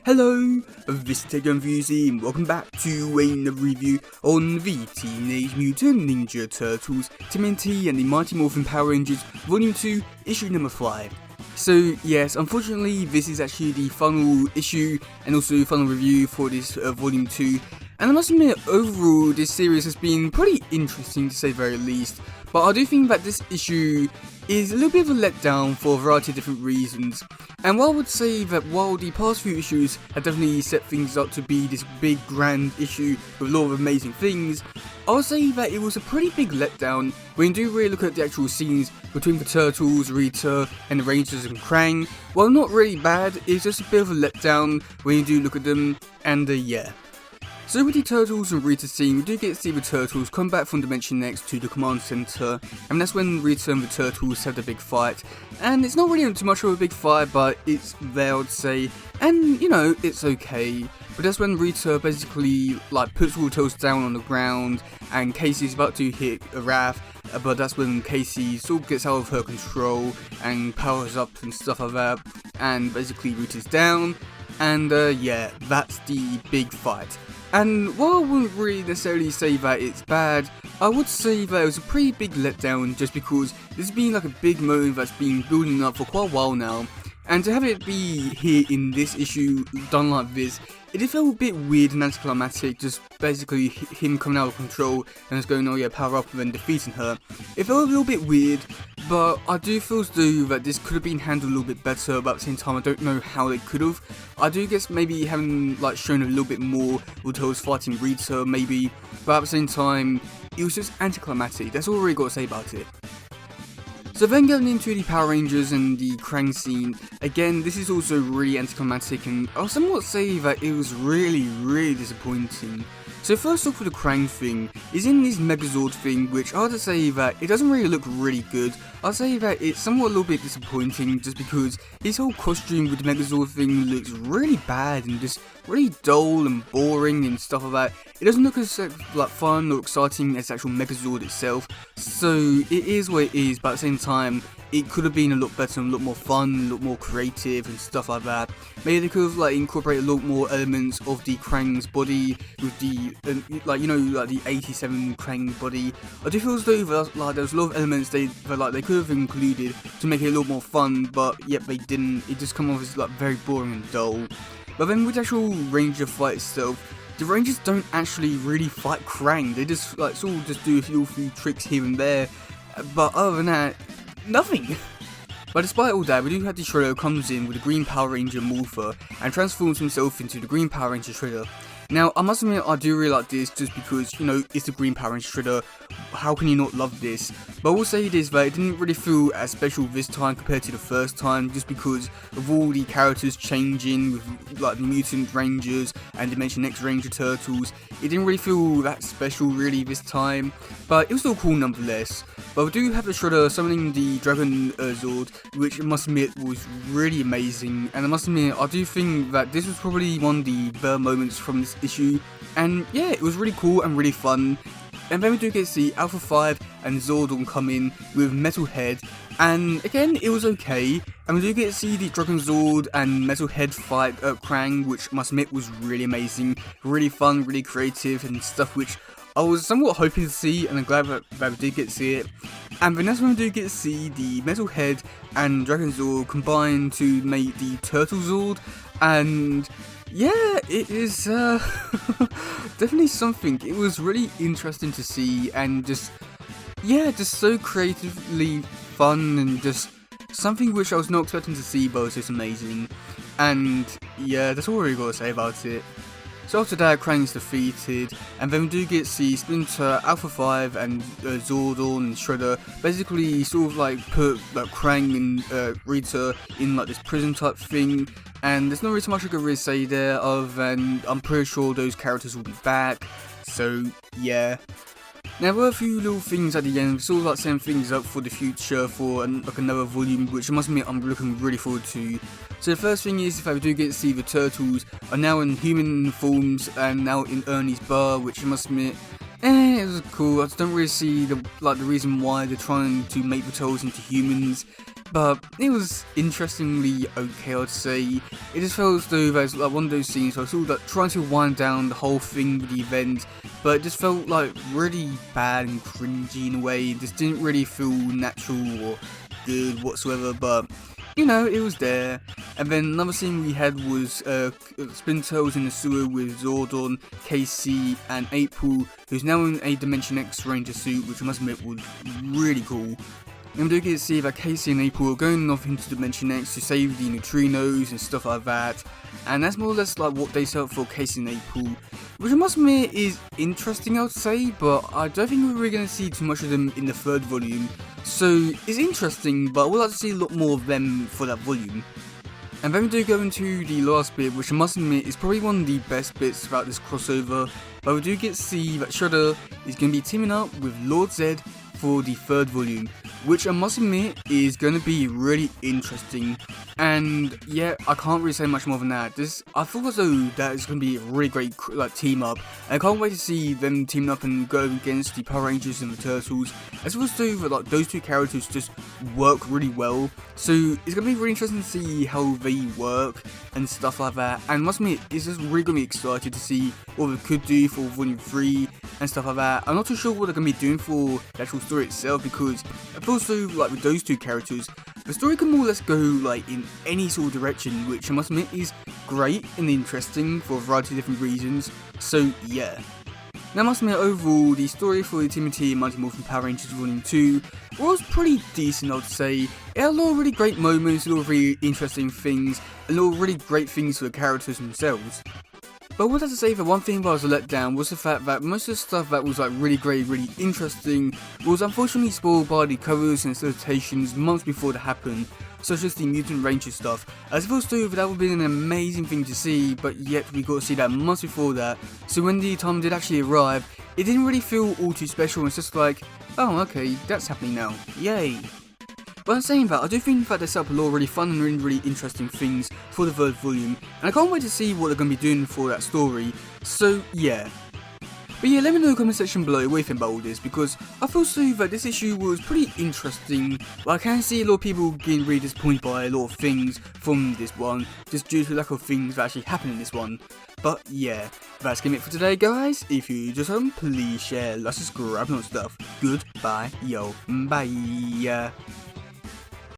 Hello, this is teddygaming and welcome back to another review on the Teenage Mutant Ninja Turtles TMNT and the Mighty Morphin Power Rangers Volume 2, issue number 5. So yes, unfortunately this is actually the final issue and also final review for this Volume 2. And I must admit, overall this series has been pretty interesting to say the very least. But I do think that this issue is a little bit of a letdown for a variety of different reasons. And while I would say that while the past few issues have definitely set things up to be this big grand issue with a lot of amazing things, I would say that it was a pretty big letdown when you do really look at the actual scenes between the Turtles, Rita, and the Rangers and Krang. While not really bad, it's just a bit of a letdown when you do look at them, and yeah. So with the Turtles and Rita scene, we do get to see the Turtles come back from Dimension X to the command center, and that's when Rita and the Turtles have the big fight. And it's not really too much of a big fight, but it's there, I'd say, and you know, it's okay. But that's when Rita basically puts all the Turtles down on the ground, and Casey's about to hit a Raph, but that's when Casey sort of gets out of her control and powers up and stuff like that, and basically Rita's down, and yeah, that's the big fight. And while I wouldn't really necessarily say that it's bad, I would say that it was a pretty big letdown just because this has been like a big moment that's been building up for quite a while now. And to have it be here in this issue done like this, it did feel a bit weird and anticlimactic, just basically him coming out of control and just going, oh yeah, power up and then defeating her. It felt a little bit weird, but I do feel as though that this could have been handled a little bit better, but at the same time I don't know how they could have. I do guess maybe having shown a little bit more with Turtles fighting Rita maybe, but at the same time it was just anticlimactic. That's all I really got to say about it. So then getting into the Power Rangers and the Krang scene, again this is also really anticlimactic and I'll somewhat say that it was really disappointing. So first off with the Krang thing, is in this Megazord thing, which I have to say that it doesn't really look really good. I'll say that it's somewhat a little bit disappointing just because his whole costume with the Megazord thing looks really bad and just really dull and boring and stuff like that. It doesn't look as fun or exciting as the actual Megazord itself, so it is what it is, but at the same time it could have been a lot better and a lot more fun, a lot more creative and stuff like that. Maybe they could have incorporated a lot more elements of the Krang's body with the the 87 Krang body. I do feel as though there was a lot of elements they could have included to make it a lot more fun, but yet they didn't. It just come off as very boring and dull. But then with the actual Ranger fight itself, the Rangers don't actually really fight Krang. They just sort of just do a few tricks here and there, but other than that, nothing. But despite all that, we do have the Shredder comes in with the Green Power Ranger Morpher and transforms himself into the Green Power Ranger Shredder. Now, I must admit, I do really like this just because, you know, it's the Green Power Ranger Shredder. How can you not love this? But I will say this, that it didn't really feel as special this time compared to the first time, just because of all the characters changing with the Mutant Rangers and Dimension X Ranger Turtles. It didn't really feel that special really this time, but it was still cool nonetheless. But we do have the Shredder summoning the Dragon Zord, which I must admit was really amazing, and I must admit I do think that this was probably one of the better moments from this issue, and yeah, it was really cool and really fun. And then we do get to see Alpha 5 and Zordon come in with Metal Head, and again it was okay, and we do get to see the Dragon Zord and Metal Head fight Krang, which I must admit was really amazing, really fun, really creative and stuff which I was somewhat hoping to see, and I'm glad that we did get to see it. And then that's when we do get to see the Metal Head and Dragon Zord combine to make the Turtle Zord, and yeah, it is definitely something. It was really interesting to see, and just so creatively fun, and just something which I was not expecting to see, but it was just amazing. And yeah, that's all I really got to say about it. So after that, Krang is defeated, and then we do get to see Splinter, Alpha 5, and Zordon and Shredder basically sort of put Krang and Rita in this prison type thing, and there's not really so much I can really say there other than I'm pretty sure those characters will be back, so yeah. Now, there were a few little things at the end, sort of setting things up for the future for another volume, which I must admit I'm looking really forward to. So the first thing is, if I do get to see the Turtles are now in human forms and now in Ernie's bar, which I must admit, it was cool. I just don't really see the reason why they're trying to make the Turtles into humans. but it was interestingly okay, I'd say. It just felt as though there's like one of those scenes where I was sort of like trying to wind down the whole thing with the event, but it just felt like really bad and cringy in a way. It just didn't really feel natural or good whatsoever, but you know, it was there. And then another scene we had was Splinter was in the sewer with Zordon, Casey, and April, who's now in a Dimension X Ranger suit, which I must admit was really cool. And we do get to see that Casey and April are going off into Dimension X to save the neutrinos and stuff like that. And that's more or less like what they set up for Casey and April, which I must admit is interesting, I would say, but I don't think we're really going to see too much of them in the third volume. So it's interesting, but I would like to see a lot more of them for that volume. And then we do go into the last bit, which I must admit is probably one of the best bits about this crossover, but we do get to see that Shredder is going to be teaming up with Lord Zed for the third volume, which I must admit is going to be really interesting. And yeah, I can't really say much more than that. I feel as though that is going to be a really great like team up, and I can't wait to see them teaming up and go against the Power Rangers and the Turtles. As well as though that like those two characters just work really well, so it's going to be really interesting to see how they work and stuff like that. And I must admit, it's just really going to be excited to see what they could do for Volume 3 and stuff like that. I'm not too sure what they're going to be doing for the actual story itself, because I feel so like with those two characters, the story can more or less go like in any sort of direction, which I must admit is great and interesting for a variety of different reasons. So yeah. Now I must admit, overall, the story for the TMNT Mighty Morphin Power Rangers Volume 2 was pretty decent, I'd say. It had a lot of really great moments, a lot of really interesting things, and a lot of really great things for the characters themselves. But I would have to say that one thing that I was let down was the fact that most of the stuff that was like really great, really interesting, was unfortunately spoiled by the covers and solicitations months before it happened, such as the Mutant Ranger stuff. As opposed to that would have been an amazing thing to see, but yet we got to see that months before that, so when the time did actually arrive, it didn't really feel all too special. It's just like, oh okay, that's happening now, yay. But in saying that, I do think that they set up a lot of really fun and really interesting things for the third volume, and I can't wait to see what they're going to be doing for that story, so yeah. But yeah, let me know in the comment section below what you think about all this, because I feel so that this issue was pretty interesting, but I can see a lot of people getting really disappointed by a lot of things from this one, just due to the lack of things that actually happen in this one. But yeah, that's gonna be it for today, guys. If you enjoyed something, please share, like, subscribe and all that stuff. Goodbye, yo, bye.